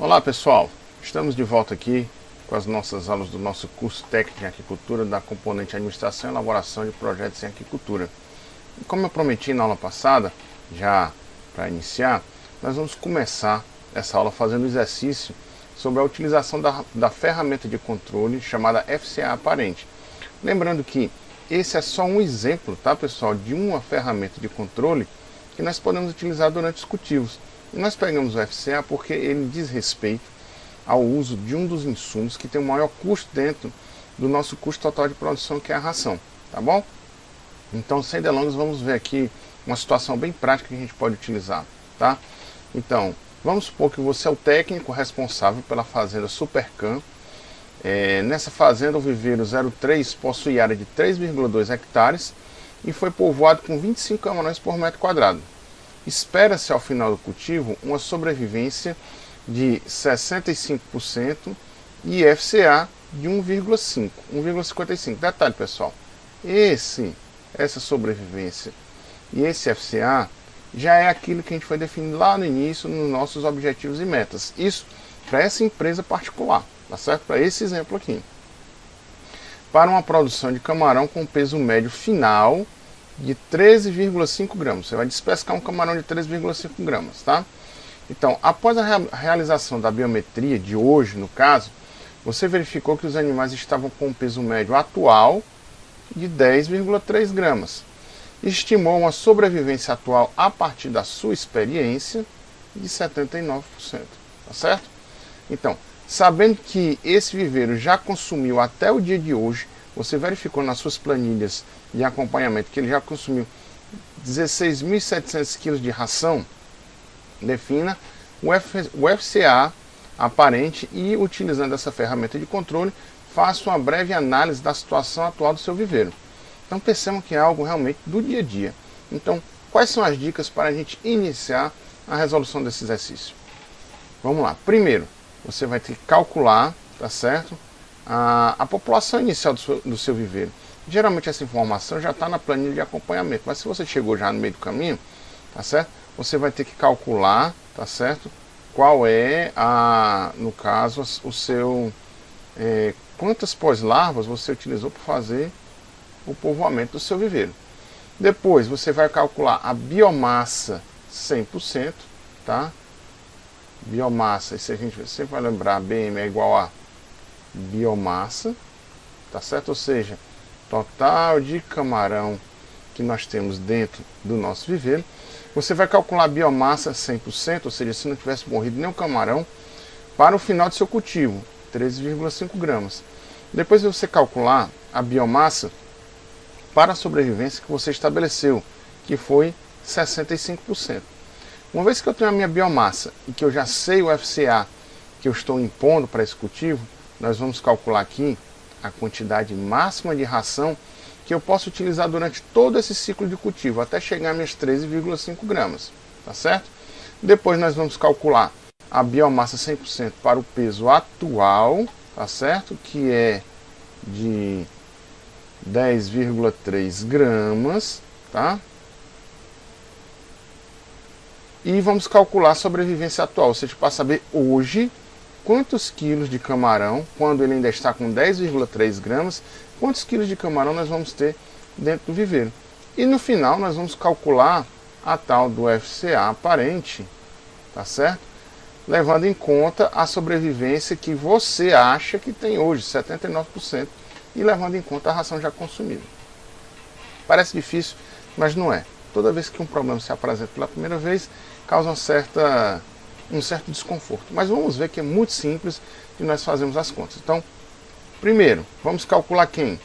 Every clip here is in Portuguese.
Olá pessoal, estamos de volta aqui com as nossas aulas do nosso curso técnico em aquicultura da componente administração e elaboração de projetos em aquicultura. E como eu prometi na aula passada, já para iniciar, nós vamos começar essa aula fazendo um exercício sobre a utilização da ferramenta de controle chamada FCA aparente. Lembrando que esse é só um exemplo, tá pessoal, de uma ferramenta de controle que nós podemos utilizar durante os cultivos. E nós pegamos o FCA porque ele diz respeito ao uso de um dos insumos que tem o maior custo dentro do nosso custo total de produção, que é a ração, tá bom? Então, sem delongas, vamos ver aqui uma situação bem prática que a gente pode utilizar, tá? Então, vamos supor que você é o técnico responsável pela fazenda Supercam. Nessa fazenda, o viveiro 03 possui área de 3,2 hectares e foi povoado com 25 camarões por metro quadrado. Espera-se ao final do cultivo uma sobrevivência de 65% e FCA de 1,55. Detalhe pessoal, essa sobrevivência e esse FCA já é aquilo que a gente foi definindo lá no início nos nossos objetivos e metas. Isso para essa empresa particular, tá certo? Para esse exemplo aqui. Para uma produção de camarão com peso médio final de 13,5 gramas. Você vai despescar um camarão de 13,5 gramas, tá? Então, após a realização da biometria de hoje, no caso, você verificou que os animais estavam com um peso médio atual de 10,3 gramas. Estimou uma sobrevivência atual a partir da sua experiência de 79%, tá certo? Então, sabendo que esse viveiro já consumiu até o dia de hoje, você verificou nas suas planilhas de acompanhamento que ele já consumiu 16.700 kg de ração, defina o FCA aparente e, utilizando essa ferramenta de controle, faça uma breve análise da situação atual do seu viveiro. Então percebam que é algo realmente do dia a dia. Então, quais são as dicas para a gente iniciar a resolução desse exercício? Vamos lá. Primeiro, você vai ter que calcular, tá certo? A população inicial do seu viveiro. Geralmente essa informação já está na planilha de acompanhamento, mas se você chegou já no meio do caminho, tá certo? Você vai ter que calcular, tá certo? Qual é no caso, o seu quantas pós-larvas você utilizou para fazer o povoamento do seu viveiro. Depois você vai calcular a biomassa 100%, tá? Biomassa, isso a gente sempre vai lembrar, BM é igual a biomassa, tá certo? Ou seja, total de camarão que nós temos dentro do nosso viveiro. Você vai calcular a biomassa 100%, ou seja, se não tivesse morrido nenhum camarão, para o final do seu cultivo, 13,5 gramas. Depois você calcular a biomassa para a sobrevivência que você estabeleceu, que foi 65%. Uma vez que eu tenho a minha biomassa e que eu já sei o FCA que eu estou impondo para esse cultivo, nós vamos calcular aqui a quantidade máxima de ração que eu posso utilizar durante todo esse ciclo de cultivo, até chegar a minhas 13,5 gramas, tá certo? Depois nós vamos calcular a biomassa 100% para o peso atual, tá certo? Que é de 10,3 gramas, tá? E vamos calcular a sobrevivência atual, ou seja, para saber hoje quantos quilos de camarão, quando ele ainda está com 10,3 gramas, quantos quilos de camarão nós vamos ter dentro do viveiro. E no final nós vamos calcular a tal do FCA aparente, tá certo? Levando em conta a sobrevivência que você acha que tem hoje, 79%, e levando em conta a ração já consumida. Parece difícil, mas não é. Toda vez que um problema se apresenta pela primeira vez, causa um certo desconforto. Mas vamos ver que é muito simples e nós fazemos as contas. Então, primeiro, vamos calcular quem?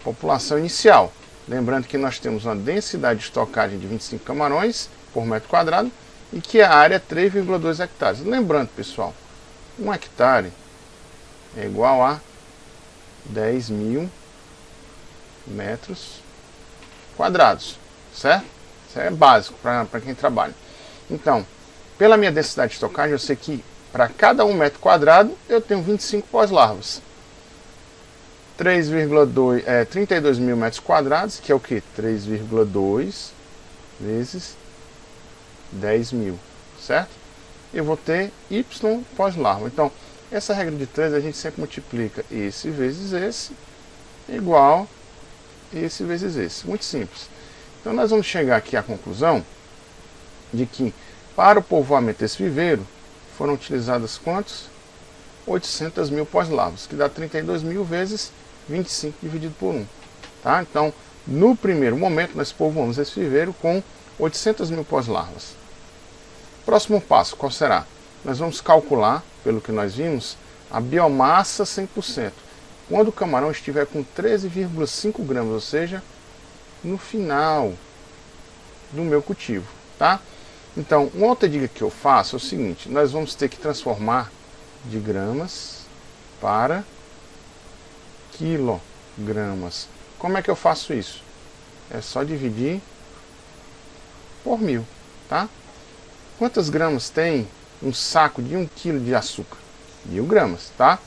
População inicial. Lembrando que nós temos uma densidade de estocagem de 25 camarões por metro quadrado e que a área é 3,2 hectares. Lembrando, pessoal, 1 hectare é igual a 10.000 metros quadrados, certo? Isso é básico para quem trabalha. Então, pela minha densidade de estocagem, eu sei que para cada 1 metro quadrado eu tenho 25 pós-larvas. 32 mil metros quadrados, que é o que? 3,2 vezes 10.000, certo? eu vou ter y pós-larva. Então, essa regra de 3 a gente sempre multiplica esse vezes esse, igual esse vezes esse. Muito simples. Então, nós vamos chegar aqui à conclusão de que, para o povoamento desse viveiro, foram utilizadas quantos? 800 mil pós-larvas, que dá 32 mil vezes 25 dividido por 1. Tá? Então, no primeiro momento, nós povoamos esse viveiro com 800 mil pós-larvas. Próximo passo, qual será? Nós vamos calcular, pelo que nós vimos, a biomassa 100%. Quando o camarão estiver com 13,5 gramas, ou seja, no final do meu cultivo. Tá? Então, uma outra dica que eu faço é o seguinte, nós vamos ter que transformar de gramas para quilogramas. Como é que eu faço isso? É só dividir por 1000, tá? Quantas gramas tem um saco de 1 kg de açúcar? 1000 gramas, tá?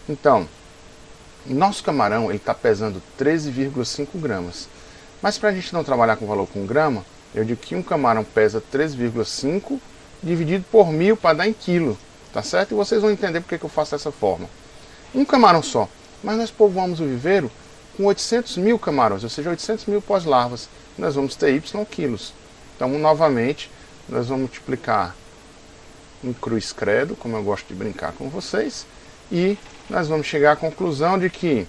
Então, nosso camarão está pesando 13,5 gramas. Mas para a gente não trabalhar com valor com grama, eu digo que um camarão pesa 13,5 dividido por 1000 para dar em quilo, tá certo? E vocês vão entender porque que eu faço dessa forma. Um camarão só, mas nós povoamos o viveiro com 800 mil camarões, ou seja, 800 mil pós-larvas. Nós vamos ter y quilos. Então, novamente, nós vamos multiplicar em cruz credo, como eu gosto de brincar com vocês, e nós vamos chegar à conclusão de que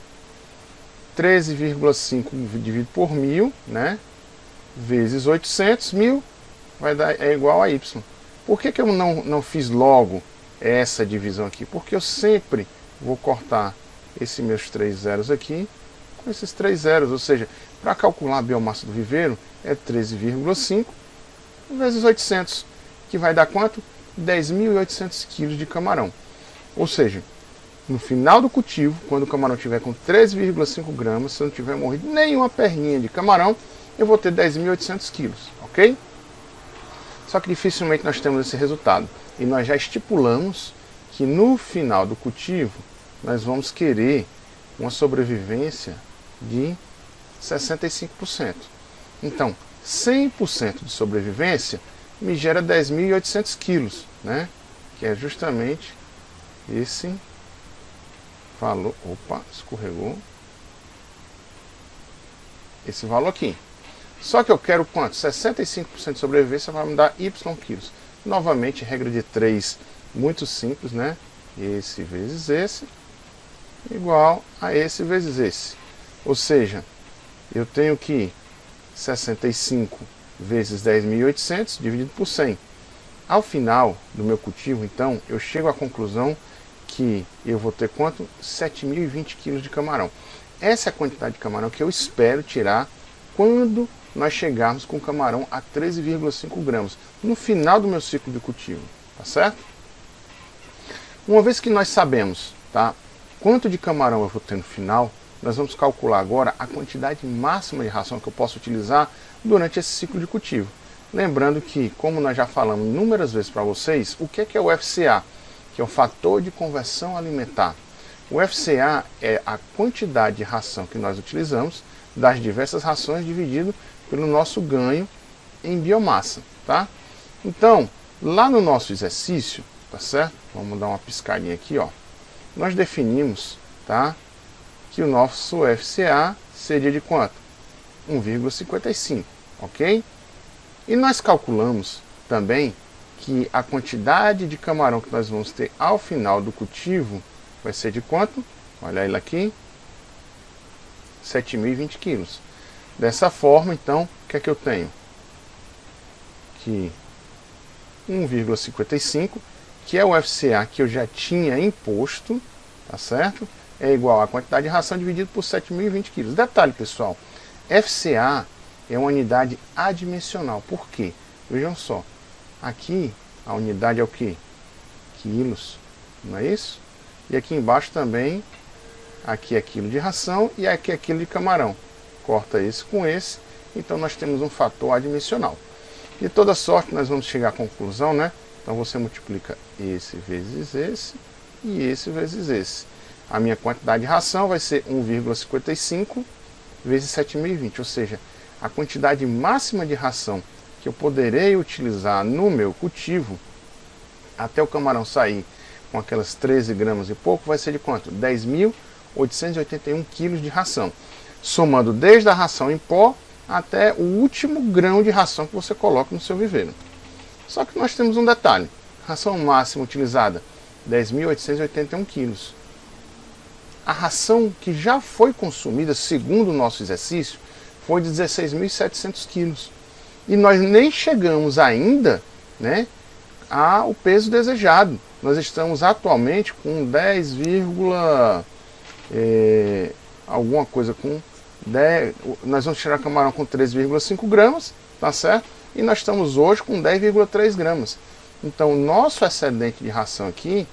13,5 dividido por 1000, né, vezes 800 mil, é igual a y. Por que eu não fiz logo essa divisão aqui? Porque eu sempre vou cortar esses meus 3 zeros aqui com esses 3 zeros, ou seja, para calcular a biomassa do viveiro é 13,5 vezes 800, que vai dar quanto? 10.800 kg de camarão. Ou seja, no final do cultivo, quando o camarão estiver com 13,5 gramas, se não tiver morrido nenhuma perninha de camarão, eu vou ter 10.800 quilos, ok? Só que dificilmente nós temos esse resultado. E nós já estipulamos que no final do cultivo, nós vamos querer uma sobrevivência de 65%. Então, 100% de sobrevivência me gera 10.800 quilos, né? Que é justamente esse valor. Opa, escorregou. Esse valor aqui. Só que eu quero quanto? 65% de sobrevivência vai me dar y quilos. Novamente, regra de 3, muito simples, né? Esse vezes esse, igual a esse vezes esse. Ou seja, eu tenho que 65 vezes 10.800 dividido por 100. Ao final do meu cultivo, então, eu chego à conclusão que eu vou ter quanto? 7.020 quilos de camarão. Essa é a quantidade de camarão que eu espero tirar quando nós chegarmos com o camarão a 13,5 gramas, no final do meu ciclo de cultivo, tá certo? Uma vez que nós sabemos, tá, quanto de camarão eu vou ter no final, nós vamos calcular agora a quantidade máxima de ração que eu posso utilizar durante esse ciclo de cultivo. Lembrando que, como nós já falamos inúmeras vezes para vocês, o que é o FCA? Que é o fator de conversão alimentar. O FCA é a quantidade de ração que nós utilizamos das diversas rações dividido pelo nosso ganho em biomassa, tá? Então, lá no nosso exercício, tá certo? Vamos dar uma piscadinha aqui, ó. Nós definimos, tá, que o nosso FCA seria de quanto? 1,55, ok? E nós calculamos também que a quantidade de camarão que nós vamos ter ao final do cultivo vai ser de quanto? Olha ele aqui, 7.020 quilos. Dessa forma, então, o que é que eu tenho? Que 1,55, que é o FCA que eu já tinha imposto, tá certo? É igual a quantidade de ração dividido por 7.020 quilos. Detalhe, pessoal, FCA é uma unidade adimensional. Por quê? Vejam só, aqui a unidade é o que? Quilos, não é isso? E aqui embaixo também, aqui é quilo de ração e aqui é quilo de camarão. Corta esse com esse, então nós temos um fator adimensional. De toda sorte nós vamos chegar à conclusão, né? Então você multiplica esse vezes esse e esse vezes esse. A minha quantidade de ração vai ser 1,55 vezes 7.020, ou seja, a quantidade máxima de ração que eu poderei utilizar no meu cultivo até o camarão sair com aquelas 13 gramas e pouco, vai ser de quanto? 10.881 quilos de ração. Somando desde a ração em pó até o último grão de ração que você coloca no seu viveiro. Só que nós temos um detalhe. Ração máxima utilizada, 10.881 quilos. A ração que já foi consumida, segundo o nosso exercício, foi de 16.700 quilos. E nós nem chegamos ainda, né, ao peso desejado. Nós estamos atualmente com 10, alguma coisa com 10, nós vamos tirar camarão com 3,5 gramas, tá certo? E nós estamos hoje com 10,3 gramas. Então o nosso excedente de ração aqui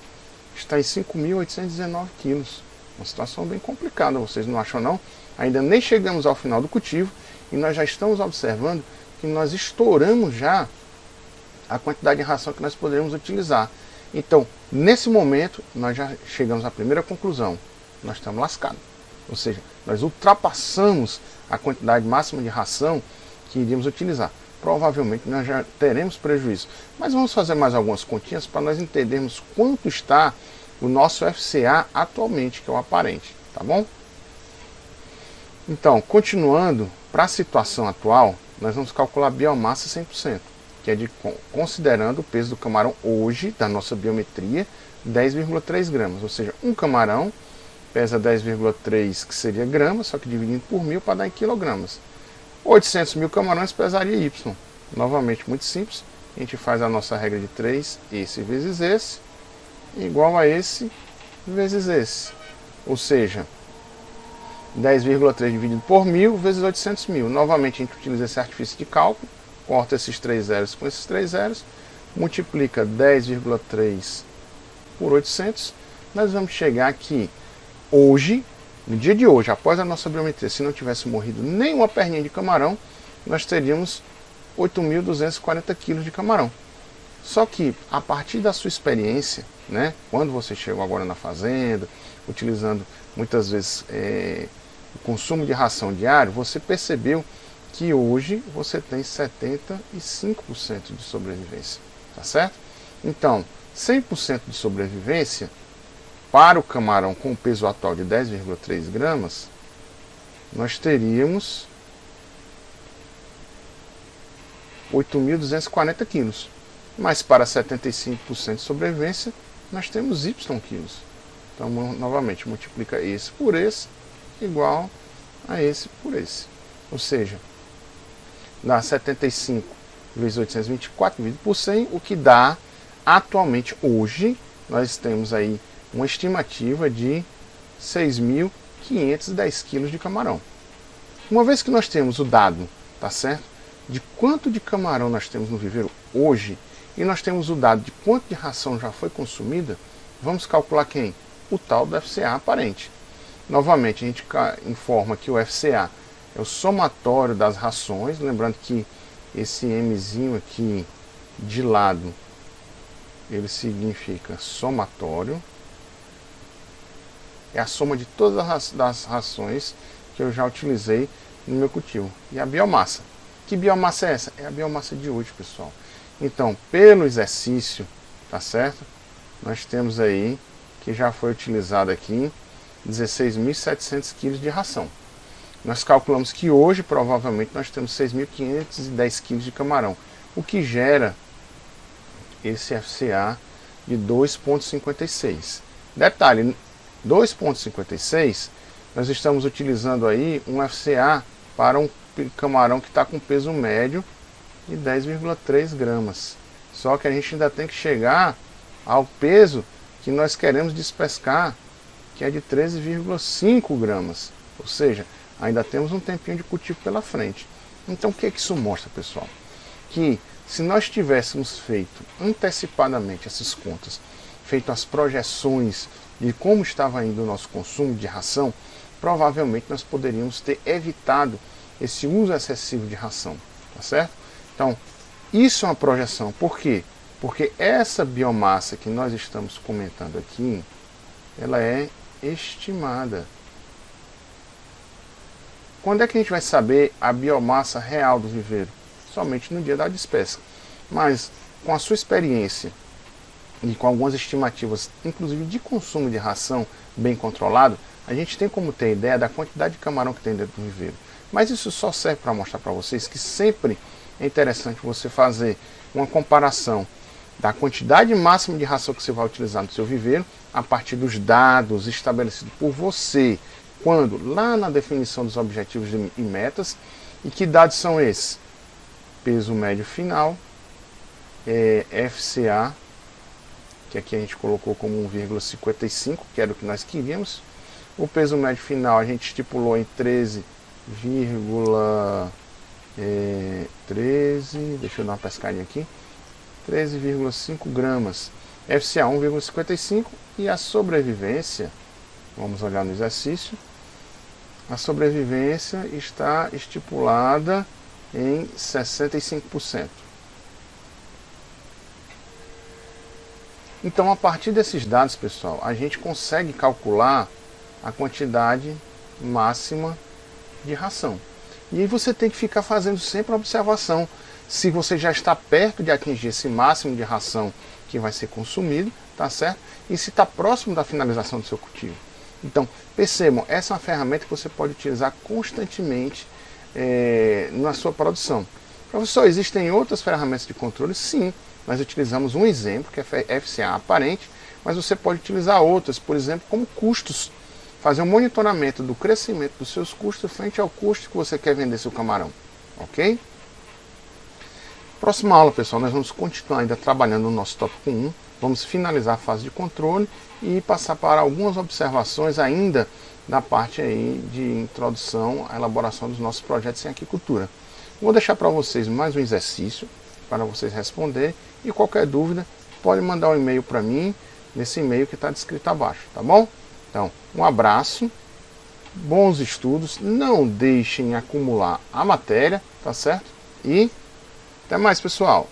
está em 5.819 quilos. Uma situação bem complicada, vocês não acham não? Ainda nem chegamos ao final do cultivo e nós já estamos observando que nós estouramos já a quantidade de ração que nós poderíamos utilizar. Então, nesse momento, nós já chegamos à primeira conclusão. Nós estamos lascados. Ou seja, nós ultrapassamos a quantidade máxima de ração que iríamos utilizar. Provavelmente nós já teremos prejuízo. Mas vamos fazer mais algumas continhas para nós entendermos quanto está o nosso FCA atualmente, que é o aparente. Tá bom? Então, continuando, para a situação atual, nós vamos calcular a biomassa 100%. Que é considerando o peso do camarão hoje, da nossa biometria, 10,3 gramas. Ou seja, um camarão pesa 10,3, que seria gramas, só que dividindo por 1.000 para dar em quilogramas. 800 mil camarões pesaria Y. Novamente, muito simples. A gente faz a nossa regra de 3, esse vezes esse, igual a esse vezes esse. Ou seja, 10,3 dividido por 1.000 vezes 800 mil. Novamente, a gente utiliza esse artifício de cálculo. Corta esses 3 zeros com esses 3 zeros, multiplica 10,3 por 800, nós vamos chegar aqui, hoje, no dia de hoje, após a nossa biometria, se não tivesse morrido nenhuma perninha de camarão, nós teríamos 8.240 quilos de camarão. Só que, a partir da sua experiência, né, quando você chegou agora na fazenda, utilizando muitas vezes o consumo de ração diário, você percebeu que hoje você tem 75% de sobrevivência, tá certo? Então, 100% de sobrevivência para o camarão com o peso atual de 10,3 gramas, nós teríamos 8.240 quilos. Mas para 75% de sobrevivência, nós temos Y quilos. Então, novamente, multiplica esse por esse, igual a esse por esse. Ou seja, dá 75 vezes 824 dividido por 100, o que dá, atualmente, hoje, nós temos aí uma estimativa de 6.510 quilos de camarão. Uma vez que nós temos o dado, tá certo, de quanto de camarão nós temos no viveiro hoje, e nós temos o dado de quanto de ração já foi consumida, vamos calcular quem? O tal do FCA aparente. Novamente, a gente informa que o FCA é o somatório das rações, lembrando que esse Mzinho aqui de lado, ele significa somatório. É a soma de todas as rações que eu já utilizei no meu cultivo. E a biomassa. Que biomassa é essa? É a biomassa de hoje, pessoal. Então, pelo exercício, tá certo? Nós temos aí, que já foi utilizado aqui, 16.700 quilos de ração. Nós calculamos que hoje, provavelmente, nós temos 6.510 quilos de camarão, o que gera esse FCA de 2,56. Detalhe, 2,56, nós estamos utilizando aí um FCA para um camarão que está com peso médio de 10,3 gramas. Só que a gente ainda tem que chegar ao peso que nós queremos despescar, que é de 13,5 gramas. Ou seja, ainda temos um tempinho de cultivo pela frente. Então o que isso mostra, pessoal? Que se nós tivéssemos feito antecipadamente essas contas, feito as projeções de como estava indo o nosso consumo de ração, provavelmente nós poderíamos ter evitado esse uso excessivo de ração, tá certo? Então, isso é uma projeção. Por quê? Porque essa biomassa que nós estamos comentando aqui, ela é estimada. Quando é que a gente vai saber a biomassa real do viveiro? Somente no dia da despesca. Mas, com a sua experiência e com algumas estimativas, inclusive de consumo de ração bem controlado, a gente tem como ter ideia da quantidade de camarão que tem dentro do viveiro. Mas isso só serve para mostrar para vocês que sempre é interessante você fazer uma comparação da quantidade máxima de ração que você vai utilizar no seu viveiro a partir dos dados estabelecidos por você, quando lá na definição dos objetivos e metas. E que dados são esses? Peso médio final, FCA, que aqui a gente colocou como 1,55, que era o que nós queríamos. O peso médio final a gente estipulou em 13, deixa eu dar uma pescadinha aqui, 13,5 gramas. FCA 1,55 e a sobrevivência, vamos olhar no exercício, a sobrevivência está estipulada em 65%. Então, a partir desses dados, pessoal, a gente consegue calcular a quantidade máxima de ração. E aí você tem que ficar fazendo sempre a observação se você já está perto de atingir esse máximo de ração que vai ser consumido, tá certo? E se está próximo da finalização do seu cultivo. Então, percebam, essa é uma ferramenta que você pode utilizar constantemente na sua produção. Professor, existem outras ferramentas de controle? Sim, nós utilizamos um exemplo, que é FCA aparente, mas você pode utilizar outras, por exemplo, como custos. Fazer um monitoramento do crescimento dos seus custos frente ao custo que você quer vender seu camarão. Ok? Próxima aula, pessoal, nós vamos continuar ainda trabalhando no nosso tópico 1. Vamos finalizar a fase de controle e passar para algumas observações ainda da parte aí de introdução à elaboração dos nossos projetos em aquicultura. Vou deixar para vocês mais um exercício para vocês responderem e qualquer dúvida pode mandar um e-mail para mim nesse e-mail que está descrito abaixo, tá bom? Então, um abraço, bons estudos, não deixem acumular a matéria, tá certo? E até mais, pessoal!